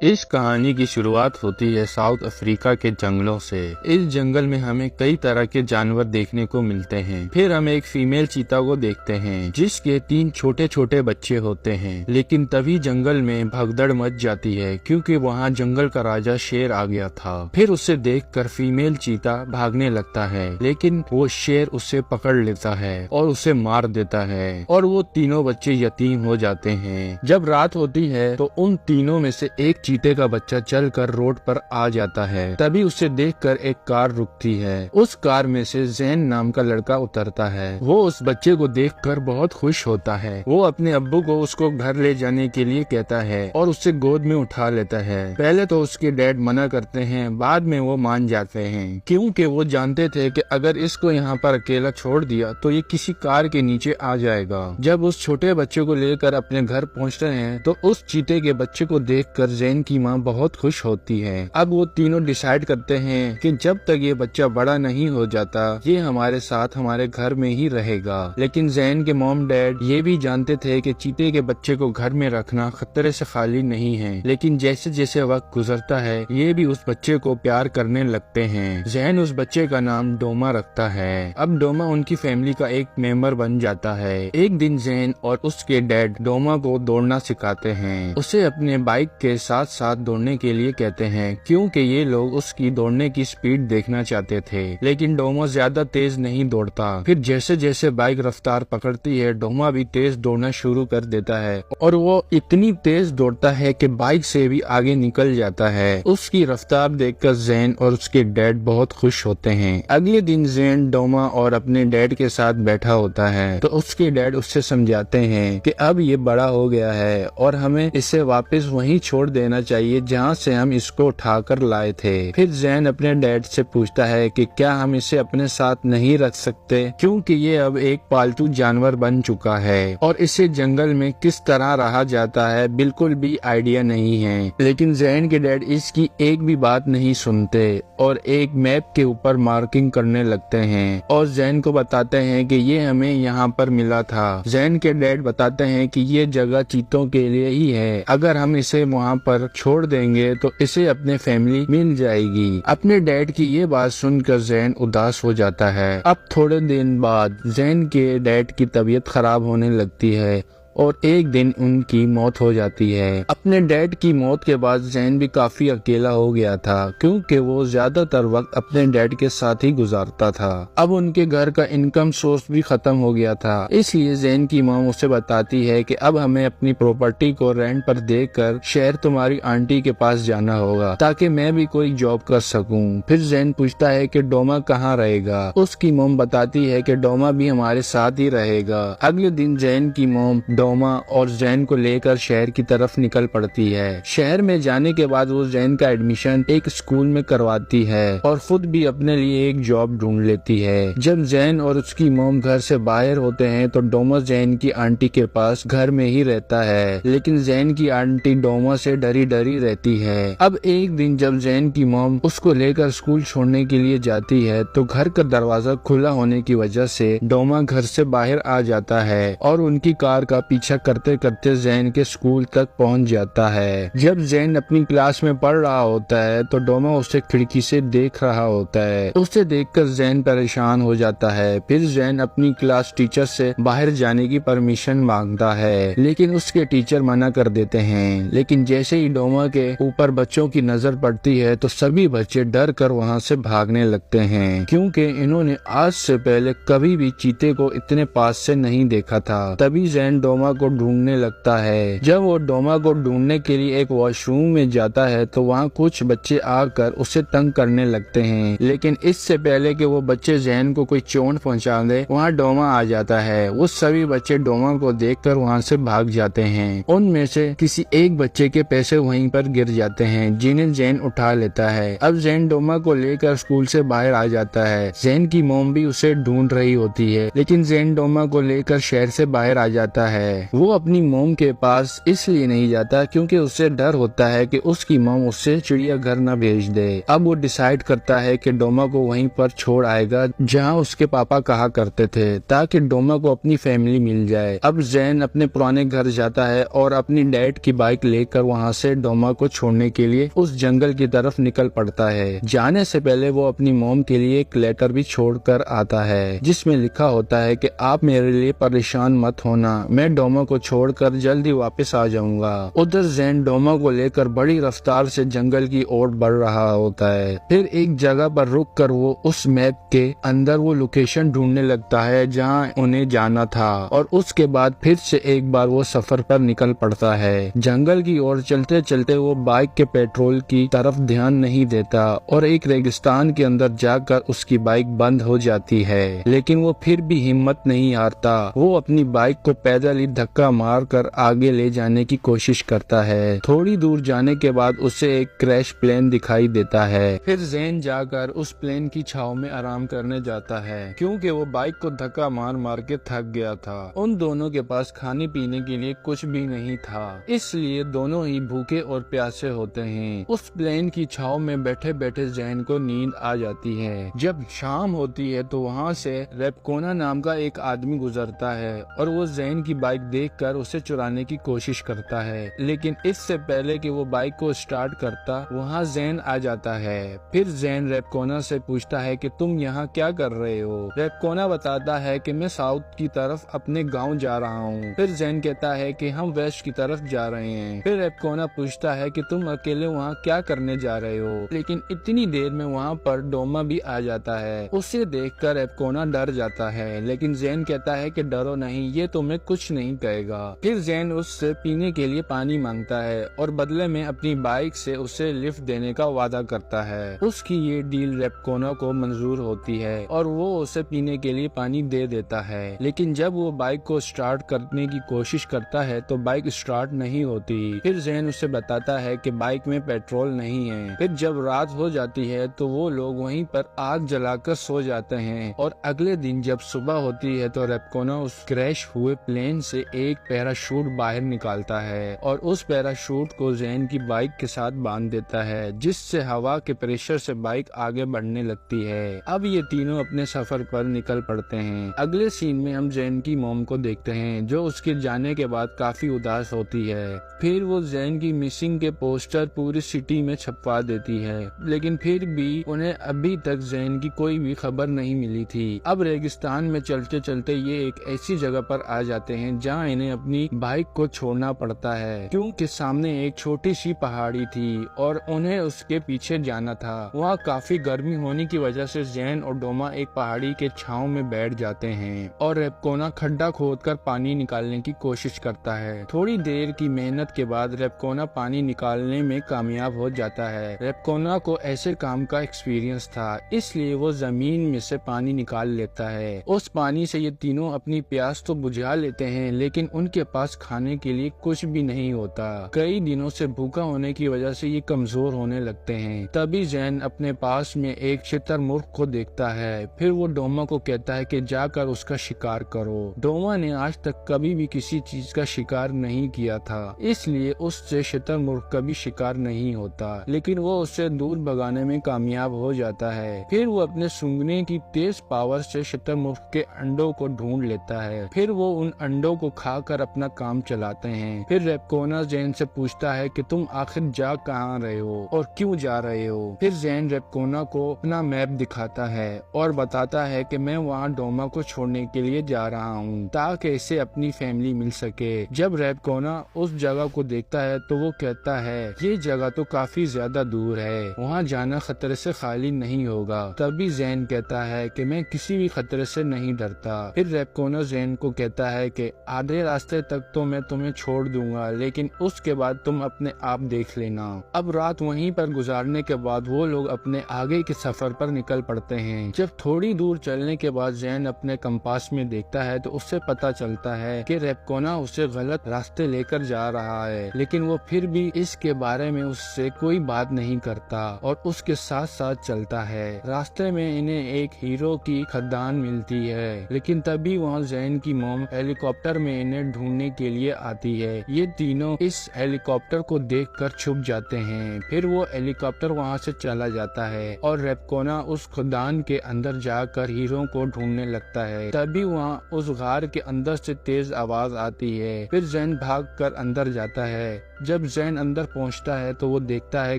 इस कहानी की शुरुआत होती है साउथ अफ्रीका के जंगलों से। इस जंगल में हमें कई तरह के जानवर देखने को मिलते हैं। फिर हम एक फीमेल चीता को देखते हैं जिसके 3 छोटे छोटे बच्चे होते हैं। लेकिन तभी जंगल में भगदड़ मच जाती है क्योंकि वहाँ जंगल का राजा शेर आ गया था। फिर उसे देखकर फीमेल चीता भागने लगता है, लेकिन वो शेर उसे पकड़ लेता है और उसे मार देता है और वो तीनों बच्चे यतीम हो जाते हैं। जब रात होती है तो उन तीनों में से एक चीते का बच्चा चलकर रोड पर आ जाता है। तभी उसे देखकर एक कार रुकती है। उस कार में से जैन नाम का लड़का उतरता है। वो उस बच्चे को देखकर बहुत खुश होता है। वो अपने अब्बू को उसको घर ले जाने के लिए कहता है और उसे गोद में उठा लेता है। पहले तो उसके डैड मना करते हैं, बाद में वो मान जाते हैं क्योंकि वो जानते थे कि अगर इसको यहाँ पर अकेला छोड़ दिया तो ये किसी कार के नीचे आ जाएगा। जब उस छोटे बच्चे को लेकर अपने घर पहुँचते हैं तो उस चीते के बच्चे को देखकर जैन की माँ बहुत खुश होती है। अब वो तीनों डिसाइड करते हैं कि जब तक ये बच्चा बड़ा नहीं हो जाता ये हमारे साथ हमारे घर में ही रहेगा। लेकिन जैन के मॉम डैड ये भी जानते थे कि चीते के बच्चे को घर में रखना खतरे से खाली नहीं है। लेकिन जैसे जैसे वक्त गुजरता है ये भी उस बच्चे को प्यार करने लगते हैं। जैन उस बच्चे का नाम डोमा रखता है। अब डोमा उनकी फैमिली का एक मेंबर बन जाता है। एक दिन जैन और उसके डैड डोमा को दौड़ना सिखाते हैं। उसे अपने बाइक के साथ साथ दौड़ने के लिए कहते हैं क्योंकि ये लोग उसकी दौड़ने की स्पीड देखना चाहते थे। लेकिन डोमा ज्यादा तेज नहीं दौड़ता। फिर जैसे जैसे बाइक रफ्तार पकड़ती है डोमा भी तेज दौड़ना शुरू कर देता है और वो इतनी तेज दौड़ता है कि बाइक से भी आगे निकल जाता है। उसकी रफ्तार देखकर जैन और उसके डैड बहुत खुश होते हैं। अगले दिन जैन डोमा और अपने डैड के साथ बैठा होता है तो उसके डैड उससे समझाते हैं कि अब ये बड़ा हो गया है और हमें इसे वापस वहीं छोड़ देना चाहिए जहाँ से हम इसको उठाकर लाए थे। फिर जैन अपने डैड से पूछता है कि क्या हम इसे अपने साथ नहीं रख सकते क्योंकि ये अब एक पालतू जानवर बन चुका है और इसे जंगल में किस तरह रहा जाता है बिल्कुल भी आइडिया नहीं है। लेकिन जैन के डैड इसकी एक भी बात नहीं सुनते और एक मैप के ऊपर मार्किंग करने लगते हैं और जैन को बताते हैं कि ये हमें यहाँ पर मिला था। जैन के डैड बताते हैं कि ये जगह चीतों के लिए ही है, अगर हम इसे वहाँ पर छोड़ देंगे तो इसे अपने फैमिली मिल जाएगी। अपने डैड की ये बात सुनकर जैन उदास हो जाता है। अब थोड़े दिन बाद जैन के डैड की तबीयत खराब होने लगती है और एक दिन उनकी मौत हो जाती है। अपने डैड की मौत के बाद जैन भी काफी अकेला हो गया था क्योंकि वो ज्यादातर वक्त अपने डैड के साथ ही गुजारता था। अब उनके घर का इनकम सोर्स भी खत्म हो गया था, इसलिए जैन की मॉम उसे बताती है कि अब हमें अपनी प्रॉपर्टी को रेंट पर देकर शहर तुम्हारी आंटी के पास जाना होगा ताकि मैं भी कोई जॉब कर सकूं। फिर जैन पूछता है कि डोमा कहाँ रहेगा। उसकी मॉम बताती है कि डोमा भी हमारे साथ ही रहेगा। अगले दिन जैन की मॉम डोमा और जैन को लेकर शहर की तरफ निकल पड़ती है। शहर में जाने के बाद वो जैन का एडमिशन एक स्कूल में करवाती है और खुद भी अपने लिए एक जॉब ढूंढ लेती है। जब जैन और उसकी मॉम घर से बाहर होते हैं तो डोमा जैन की आंटी के पास घर में ही रहता है। लेकिन जैन की आंटी डोमा से डरी डरी रहती है। अब एक दिन जब जैन की मॉम उसको लेकर स्कूल छोड़ने के लिए जाती है तो घर का दरवाजा खुला होने की वजह से डोमा घर से बाहर आ जाता है और उनकी कार का पीछा करते करते जैन के स्कूल तक पहुंच जाता है। जब जैन अपनी क्लास में पढ़ रहा होता है तो डोमा उसे खिड़की से देख रहा होता है। उसे देखकर जैन परेशान हो जाता है। फिर जैन अपनी क्लास टीचर से बाहर जाने की परमिशन मांगता है लेकिन उसके टीचर मना कर देते हैं। लेकिन जैसे ही डोमा के ऊपर बच्चों की नजर पड़ती है तो सभी बच्चे डर कर वहाँ से भागने लगते हैं क्योंकि इन्होंने आज से पहले कभी भी चीते को इतने पास से नहीं देखा था। तभी जैन डोमा को ढूंढने लगता है। जब वो डोमा को ढूंढने के लिए एक वॉशरूम में जाता है तो वहाँ कुछ बच्चे आकर उसे तंग करने लगते हैं। लेकिन इससे पहले कि वो बच्चे जैन को कोई चोट पहुँचा दे वहाँ डोमा आ जाता है। वो सभी बच्चे डोमा को देखकर वहाँ से भाग जाते हैं। उनमें से किसी एक बच्चे के पैसे वहीं पर गिर जाते हैं जिन्हें जैन उठा लेता है। अब जैन डोमा को लेकर स्कूल से बाहर आ जाता है। जैन की मॉम भी उसे ढूंढ रही होती है लेकिन जैन डोमा को लेकर शहर से बाहर आ जाता है। है। वो अपनी मोम के पास इसलिए नहीं जाता क्योंकि उसे डर होता है कि उसकी मोम उससे चिड़ियाघर न भेज दे। अब वो डिसाइड करता है कि डोमा को वहीं पर छोड़ आएगा जहाँ उसके पापा कहा करते थे, ताकि डोमा को अपनी फैमिली मिल जाए। अब जैन अपने पुराने घर जाता है और अपनी डैड की बाइक लेकर वहाँ से डोमा को छोड़ने के लिए उस जंगल की तरफ निकल पड़ता है। जाने से पहले वो अपनी मोम के लिए एक लेटर भी छोड़ कर आता है, जिसमें लिखा होता है कि आप मेरे लिए परेशान मत होना, मैं डोमा को छोड़कर जल्दी वापस आ जाऊंगा। उधर जैन डोमा को लेकर बड़ी रफ्तार से जंगल की ओर बढ़ रहा होता है। फिर एक जगह पर रुक कर वो उस मैप के अंदर वो लोकेशन ढूंढने लगता है जहाँ उन्हें जाना था, और उसके बाद फिर से एक बार वो सफर पर निकल पड़ता है। जंगल की ओर चलते चलते वो बाइक के पेट्रोल की तरफ ध्यान नहीं देता और एक रेगिस्तान के अंदर जाकर उसकी बाइक बंद हो जाती है, लेकिन वो फिर भी हिम्मत नहीं हारता। वो अपनी बाइक को पैदल ही धक्का मार कर आगे ले जाने की कोशिश करता है। थोड़ी दूर जाने के बाद उसे एक क्रैश प्लेन दिखाई देता है। फिर जैन जाकर उस प्लेन की छाव में आराम करने जाता है, क्योंकि वो बाइक को धक्का मार मार के थक गया था। उन दोनों के पास खाने पीने के लिए कुछ भी नहीं था, इसलिए दोनों ही भूखे और प्यासे होते हैं। उस प्लेन की छाव में बैठे बैठे जैन को नींद आ जाती है। जब शाम होती है तो वहाँ से रेपकोना नाम का एक आदमी गुजरता है और वो जैन की बाइक देखकर उसे चुराने की कोशिश करता है, लेकिन इससे पहले कि वो बाइक को स्टार्ट करता वहाँ जैन आ जाता है। फिर जैन रेपकोना से पूछता है कि तुम यहाँ क्या कर रहे हो। रेपकोना बताता है कि मैं साउथ की तरफ अपने गांव जा रहा हूँ। फिर जैन कहता है कि हम वेस्ट की तरफ जा रहे हैं। फिर रेपकोना पूछता है कि तुम अकेले वहाँ क्या करने जा रहे हो, लेकिन इतनी देर में वहाँ पर डोमा भी आ जाता है। उसे देखकर रेपकोना डर जाता है, लेकिन जैन कहता है कि डरो नहीं, ये तुम्हें कुछ नहीं कहेगा। फिर जैन उससे पीने के लिए पानी मांगता है और बदले में अपनी बाइक से उसे लिफ्ट देने का वादा करता है। उसकी ये डील रेपकोना को मंजूर होती है और वो उसे पीने के लिए पानी दे देता है, लेकिन जब वो बाइक को स्टार्ट करने की कोशिश करता है तो बाइक स्टार्ट नहीं होती। फिर जैन उसे बताता है कि बाइक में पेट्रोल नहीं है। फिर जब रात हो जाती है तो वो लोग वहीं पर आग जलाकर सो जाते हैं, और अगले दिन जब सुबह होती है तो रेपकोना उस क्रैश हुए प्लेन से एक पैराशूट बाहर निकालता है और उस पैराशूट को जैन की बाइक के साथ बांध देता है, जिससे हवा के प्रेशर से बाइक आगे बढ़ने लगती है। अब ये तीनों अपने सफर पर निकल पड़ते हैं। अगले सीन में हम जैन की मॉम को देखते हैं, जो उसके जाने के बाद काफी उदास होती है। फिर वो जैन की मिसिंग के पोस्टर पूरी सिटी में छपवा देती है, लेकिन फिर भी उन्हें अभी तक जैन की कोई भी खबर नहीं मिली थी। अब रेगिस्तान में चलते चलते ये एक ऐसी जगह पर आ जाते हैं जहाँ इन्हें अपनी बाइक को छोड़ना पड़ता है, क्योंकि सामने एक छोटी सी पहाड़ी थी और उन्हें उसके पीछे जाना था। वहाँ काफी गर्मी होने की वजह से जैन और डोमा एक पहाड़ी के छांव में बैठ जाते हैं और रेपकोना खड्डा खोदकर पानी निकालने की कोशिश करता है। थोड़ी देर की मेहनत के बाद रेपकोना पानी निकालने में कामयाब हो जाता है। रेपकोना को ऐसे काम का एक्सपीरियंस था, इसलिए वो जमीन में से पानी निकाल लेता है। उस पानी से ये तीनों अपनी प्यास तो बुझा लेते हैं, लेकिन उनके पास खाने के लिए कुछ भी नहीं होता। कई दिनों से भूखा होने की वजह से ये कमजोर होने लगते हैं। तभी जैन अपने पास में एक शुतुरमुर्ग को देखता है। फिर वो डोमा को कहता है कि जाकर उसका शिकार करो। डोमा ने आज तक कभी भी किसी चीज का शिकार नहीं किया था, इसलिए उससे शुतुरमुर्ग का भी शिकार नहीं होता, लेकिन वो उससे दूर भगाने में कामयाब हो जाता है। फिर वो अपने सूंघने की तेज पावर से शुतुरमुर्ग के अंडों को ढूंढ लेता है। फिर वो उन अंडों को खाकर अपना काम चलाते हैं। फिर रेपकोना जैन से पूछता है कि तुम आखिर जा कहाँ रहे हो और क्यों जा रहे हो। फिर जैन रेपकोना को अपना मैप दिखाता है और बताता है कि मैं वहाँ डोमा को छोड़ने के लिए जा रहा हूँ, ताकि इसे अपनी फैमिली मिल सके। जब रेपकोना उस जगह को देखता है तो वो कहता है ये जगह तो काफी ज्यादा दूर है, वहाँ जाना खतरे से खाली नहीं होगा। तभी जैन कहता है कि मैं किसी भी खतरे से नहीं डरता। फिर रेपकोना जैन को कहता है कि आधे रास्ते तक तो मैं तुम्हें छोड़ दूंगा, लेकिन उसके बाद तुम अपने आप देख लेना। अब रात वहीं पर गुजारने के बाद वो लोग अपने आगे के सफर पर निकल पड़ते हैं। जब थोड़ी दूर चलने के बाद जैन अपने कंपास में देखता है तो उससे पता चलता है कि रेपकोना उसे गलत रास्ते लेकर जा रहा है, लेकिन वो फिर भी इसके बारे में उससे कोई बात नहीं करता और उसके साथ साथ चलता है। रास्ते में इन्हें एक हीरो की खदान मिलती है, लेकिन तभी वहाँ जैन की मॉम हेलीकॉप्टर में इन्हें ढूंढने के लिए आती है। ये तीनों इस हेलीकॉप्टर को देखकर छुप जाते हैं। फिर वो हेलीकॉप्टर वहाँ से चला जाता है और रेपकोना उस खदान के अंदर जाकर हीरो को ढूंढने लगता है। तभी वहाँ उस गार के अंदर से तेज आवाज आती है। फिर जैन भागकर अंदर जाता है। जब जैन अंदर पहुंचता है तो वो देखता है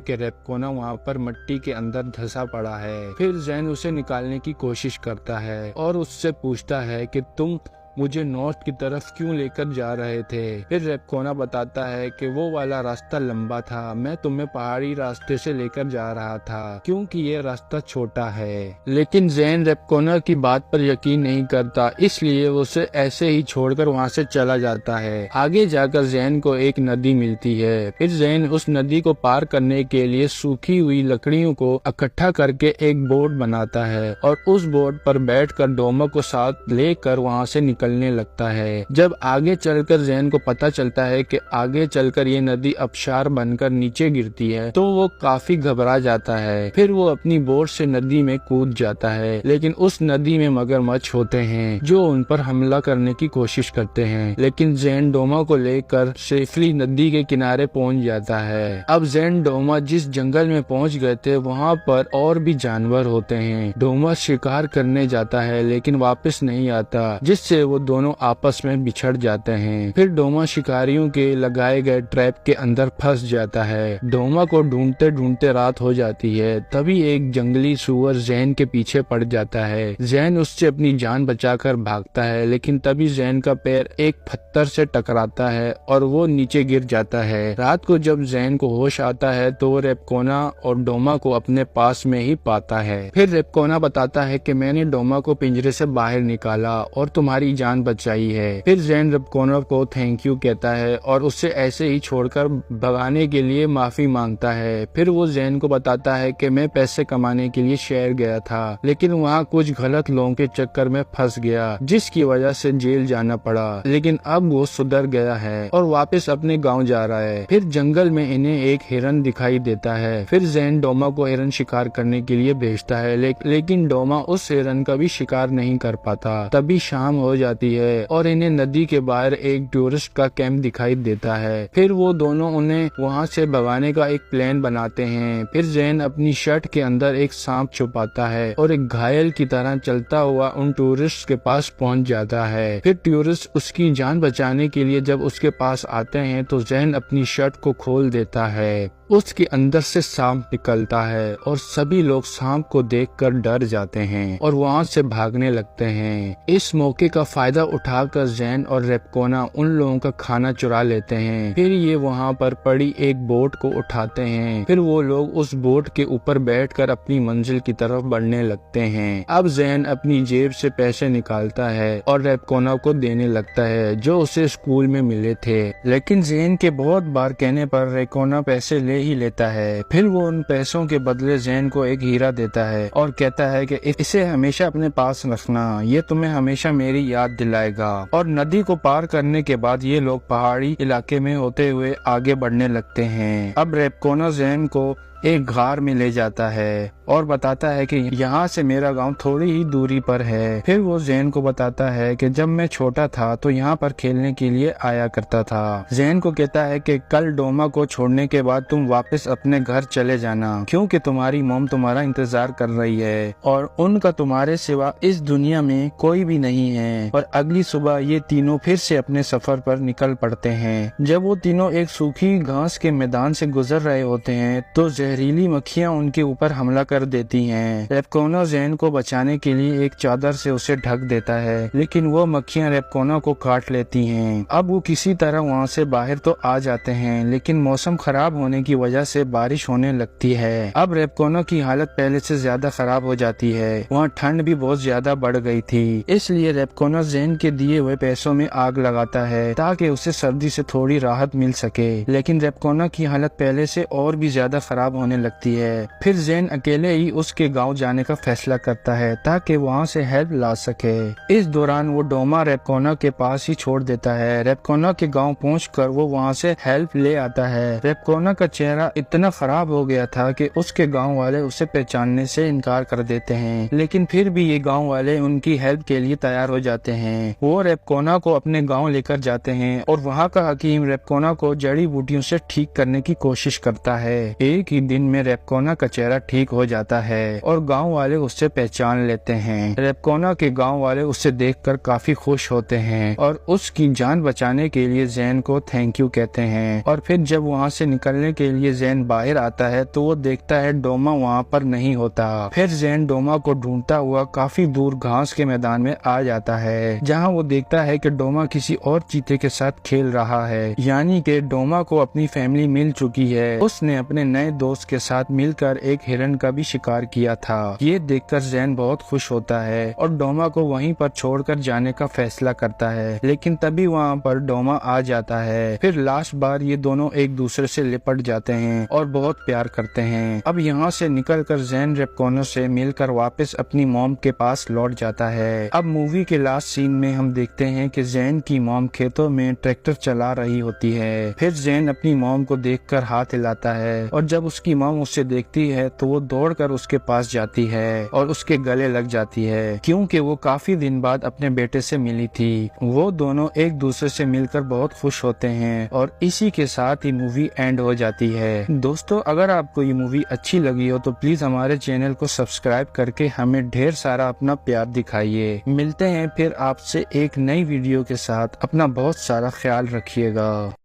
कि रेपकोना वहाँ पर मिट्टी के अंदर धंसा पड़ा है। फिर जैन उसे निकालने की कोशिश करता है और उससे पूछता है कि तुम मुझे नॉर्थ की तरफ क्यों लेकर जा रहे थे। फिर रेपकोना बताता है कि वो वाला रास्ता लंबा था, मैं तुम्हें पहाड़ी रास्ते से लेकर जा रहा था क्योंकि ये रास्ता छोटा है। लेकिन जैन रेपकोना की बात पर यकीन नहीं करता, इसलिए वो उसे ऐसे ही छोड़कर वहाँ से चला जाता है। आगे जाकर जैन को एक नदी मिलती है। फिर जैन उस नदी को पार करने के लिए सूखी हुई लकड़ियों को इकट्ठा करके एक बोट बनाता है और उस बोट पर बैठकर डोमा को साथ लेकर वहाँ से निकलने लगता है। जब आगे चलकर जैन को पता चलता है कि आगे चलकर ये नदी अबशार बनकर नीचे गिरती है तो वो काफी घबरा जाता है। फिर वो अपनी बोट से नदी में कूद जाता है, लेकिन उस नदी में मगरमच्छ होते हैं जो उन पर हमला करने की कोशिश करते हैं। लेकिन जैन डोमा को लेकर सेफली नदी के किनारे पहुंच जाता है। अब जैन डोमा जिस जंगल में पहुंच गए थे वहाँ पर और भी जानवर होते हैं। डोमा शिकार करने जाता है लेकिन वापस नहीं आता, जिससे वो दोनों आपस में बिछड़ जाते हैं। फिर डोमा शिकारियों के लगाए गए ट्रैप के अंदर फंस जाता है। डोमा को ढूंढते ढूंढते रात हो जाती है। तभी एक जंगली सुअर जैन के पीछे पड़ जाता है। जैन उससे अपनी जान बचाकर भागता है, लेकिन तभी जैन का पैर एक पत्थर से टकराता है और वो नीचे गिर जाता है। रात को जब जैन को होश आता है तो वो रेपकोना और डोमा को अपने पास में ही पाता है। फिर रेपकोना बताता है कि मैंने डोमा को पिंजरे से बाहर निकाला और तुम्हारी जान बचाई है। फिर जैन रेपकोना को थैंक यू कहता है और उससे ऐसे ही छोड़कर भगाने के लिए माफी मांगता है। फिर वो जैन को बताता है कि मैं पैसे कमाने के लिए शहर गया था, लेकिन वहाँ कुछ गलत लोगों के चक्कर में फंस गया, जिसकी वजह से जेल जाना पड़ा। लेकिन अब वो सुधर गया है और वापस अपने गाँव जा रहा है। फिर जंगल में इन्हें एक हिरन दिखाई देता है। फिर जैन डोमा को हिरन शिकार करने के लिए भेजता है, लेकिन डोमा उस हिरन का भी शिकार नहीं कर पाता। तभी शाम हो जाती है और इन्हें नदी के बाहर एक टूरिस्ट का कैंप दिखाई देता है। फिर वो दोनों उन्हें वहाँ से भगाने का एक प्लान बनाते हैं। फिर जैन अपनी शर्ट के अंदर एक सांप छुपाता है और एक घायल की तरह चलता हुआ उन टूरिस्ट के पास पहुँच जाता है। फिर टूरिस्ट उसकी जान बचाने के लिए जब उसके पास आते हैं तो जैन अपनी शर्ट को खोल देता है। उसके अंदर से सांप निकलता है और सभी लोग सांप को देखकर डर जाते हैं और वहाँ से भागने लगते हैं। इस मौके का फायदा उठाकर जैन और रेपकोना उन लोगों का खाना चुरा लेते हैं। फिर ये वहाँ पर पड़ी एक बोट को उठाते हैं। फिर वो लोग उस बोट के ऊपर बैठकर अपनी मंजिल की तरफ बढ़ने लगते हैं। अब जैन अपनी जेब से पैसे निकालता है और रेपकोना को देने लगता है जो उसे स्कूल में मिले थे। लेकिन जैन के बहुत बार कहने पर रेपकोना पैसे ले ही लेता है। फिर वो उन पैसों के बदले जैन को एक हीरा देता है और कहता है कि इसे हमेशा अपने पास रखना, ये तुम्हें हमेशा मेरी याद दिलाएगा। और नदी को पार करने के बाद ये लोग पहाड़ी इलाके में होते हुए आगे बढ़ने लगते हैं। अब रेपकोना जैन को एक गार में ले जाता है और बताता है कि यहाँ से मेरा गांव थोड़ी ही दूरी पर है। फिर वो जैन को बताता है कि जब मैं छोटा था तो यहाँ पर खेलने के लिए आया करता था। जैन को कहता है कि कल डोमा को छोड़ने के बाद तुम वापस अपने घर चले जाना, क्योंकि तुम्हारी मॉम तुम्हारा इंतजार कर रही है और उनका तुम्हारे सिवा इस दुनिया में कोई भी नहीं है। और अगली सुबह ये तीनों फिर से अपने सफर पर निकल पड़ते हैं। जब वो तीनों एक सूखी घास के मैदान से गुजर रहे होते हैं तो जहरीली मक्खियाँ उनके ऊपर हमला कर देती हैं। रेपकोना जैन को बचाने के लिए एक चादर से उसे ढक देता है, लेकिन वो मक्खियाँ रेपकोना को काट लेती हैं। अब वो किसी तरह वहाँ से बाहर तो आ जाते हैं, लेकिन मौसम खराब होने की वजह से बारिश होने लगती है। अब रेपकोना की हालत पहले से ज्यादा खराब हो जाती है। वहाँ ठंड भी बहुत ज्यादा बढ़ गई थी, इसलिए रेपकोना जैन के दिए हुए पैसों में आग लगाता है ताकि उसे सर्दी से थोड़ी राहत मिल सके। लेकिन रेपकोना की हालत पहले से और भी ज्यादा खराब होने लगती है। फिर जैन अकेले ही उसके गांव जाने का फैसला करता है ताकि वहां से हेल्प ला सके। इस दौरान वो डोमा रेपकोना के पास ही छोड़ देता है। रेपकोना के गांव पहुंचकर वो वहां से हेल्प ले आता है। रेपकोना का चेहरा इतना खराब हो गया था कि उसके गांव वाले उसे पहचानने से इनकार कर देते हैं, लेकिन फिर भी ये गांव वाले उनकी हेल्प के लिए तैयार हो जाते हैं। वो रेपकोना को अपने गांव लेकर जाते हैं और वहां का हकीम रेपकोना को जड़ी बूटियों से ठीक करने की कोशिश करता है। एक ही दिन में रेपकोना का चेहरा ठीक हो जाता है और गांव वाले उससे पहचान लेते हैं। रेपकोना के गांव वाले उसे देखकर काफी खुश होते हैं और उसकी जान बचाने के लिए जैन को थैंक यू कहते हैं। और फिर जब वहां से निकलने के लिए जैन बाहर आता है तो वो देखता है डोमा वहां पर नहीं होता। फिर जैन डोमा को ढूंढता हुआ काफी दूर घास के मैदान में आ जाता है, जहां वो देखता है कि डोमा किसी और चीते के साथ खेल रहा है, यानी कि डोमा को अपनी फैमिली मिल चुकी है। उसने अपने नए दोस्त के साथ मिलकर एक हिरन का भी शिकार किया था। ये देखकर जैन बहुत खुश होता है और डोमा को वहीं पर छोड़कर जाने का फैसला करता है, लेकिन तभी वहाँ पर डोमा आ जाता है। फिर लास्ट बार ये दोनों एक दूसरे से लिपट जाते हैं और बहुत प्यार करते हैं। अब यहाँ से निकलकर जैन रेपकोना से मिलकर वापस अपनी मॉम के पास लौट जाता है। अब मूवी के लास्ट सीन में हम देखते हैं कि जैन की मॉम खेतों में ट्रैक्टर चला रही होती है। फिर जैन अपनी मॉम को देखकर हाथ हिलाता है और जब उसकी मॉम उसे देखती है तो वो दौड़कर उसके पास जाती है और उसके गले लग जाती है, क्योंकि वो काफी दिन बाद अपने बेटे से मिली थी। वो दोनों एक दूसरे से मिलकर बहुत खुश होते हैं और इसी के साथ ही मूवी एंड हो जाती है। दोस्तों, अगर आपको ये मूवी अच्छी लगी हो तो प्लीज हमारे चैनल को सब्सक्राइब करके हमें ढेर सारा अपना प्यार दिखाइए। मिलते हैं फिर आपसे एक नई वीडियो के साथ। अपना बहुत सारा ख्याल रखिएगा।